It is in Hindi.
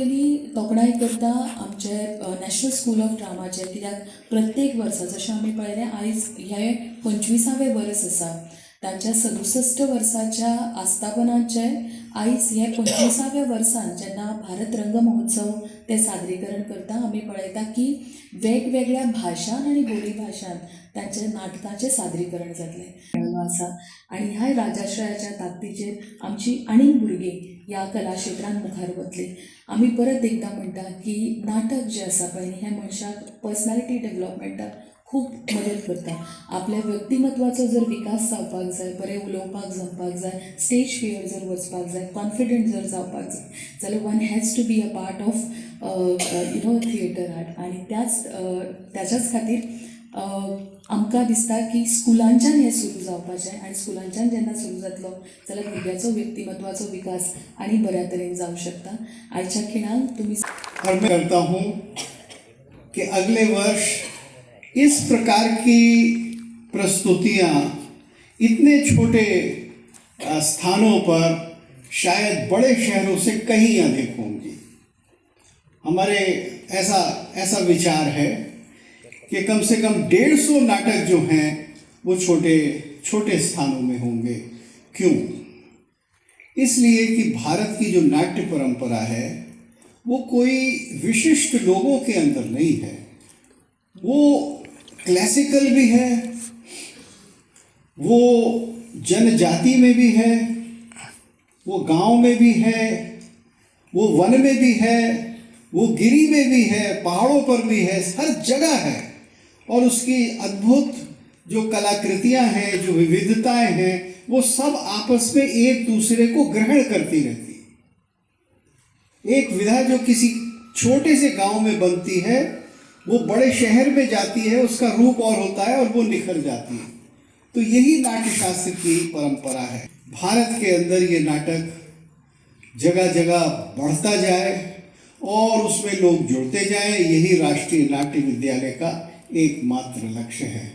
पयलीं तोखणाय करता आमचे नॅशनल स्कूल ऑफ ड्रामाचे, कित्याक प्रत्येक वर्सा जशें आमी पळयलें आयज हे 25वें वर्स आसा, तांच्या 67 वर्साच्या आस्थापनाचे आयज हे 25व्या वर्सान जेन्ना भारत रंग महोत्सव ते सादरीकरण करता, आमी पळयता की वेगवेगळ्या भाशांत आनी बोली भाशांत तांचे नाटकाचें सादरीकरण जातलें आसा. आनी ह्या राजाश्रयाच्या ताकदीचेर आमची आनीक भुरगीं ह्या कला क्षेत्रांत मुखार वतली. आमी परत एकदां म्हणटा की नाटक जें आसा पळय हें मनशाक पर्सनॅलिटी डेव्हलपमेंटाक खूब मदत करता. आपल्या व्यक्तिमत्वाचो जर विकास जावपाक जाय, बरें उलोवपाक जमपाक जाय, स्टेज फियर जर वचपाक जाय, कॉन्फिडंट जर जावपाक जाय जाल्यार one has to be a part of theatre art. आनी त्याच्याच खातीर आमकां दिसता की स्कुलांच्यान हें सुरू जावपाचें, आनी स्कुलांच्यान जेन्ना सुरू जातलो जाल्यार भुरग्याचो व्यक्तिमत्वाचो विकास आनी बऱ्या तरेन जावंक शकता. आयच्या खिणाक तुमी और मैं करता हूँ कि अगले वर्ष इस प्रकार की प्रस्तुतियाँ इतने छोटे स्थानों पर शायद बड़े शहरों से कहीं अधिक होंगी. हमारे ऐसा विचार है कि कम से कम 150 नाटक जो हैं वो छोटे छोटे स्थानों में होंगे. क्यों? इसलिए कि भारत की जो नाट्य परंपरा है वो कोई विशिष्ट लोगों के अंदर नहीं है. वो क्लासिकल भी है, वो जनजाति में भी है, वो गांव में भी है, वो वन में भी है, वो गिरी में भी है, पहाड़ों पर भी है, हर जगह है. और उसकी अद्भुत जो कलाकृतियां हैं, जो विविधताएं हैं, वो सब आपस में एक दूसरे को ग्रहण करती रहती. एक विधा जो किसी छोटे से गांव में बनती है वो बड़े शहर में जाती है, उसका रूप और होता है और वो निखर जाती है. तो यही नाट्यशास्त्र की परंपरा है. भारत के अंदर ये नाटक जगह जगह बढ़ता जाए और उसमें लोग जुड़ते जाएं, यही राष्ट्रीय नाट्य विद्यालय का एकमात्र लक्ष्य है.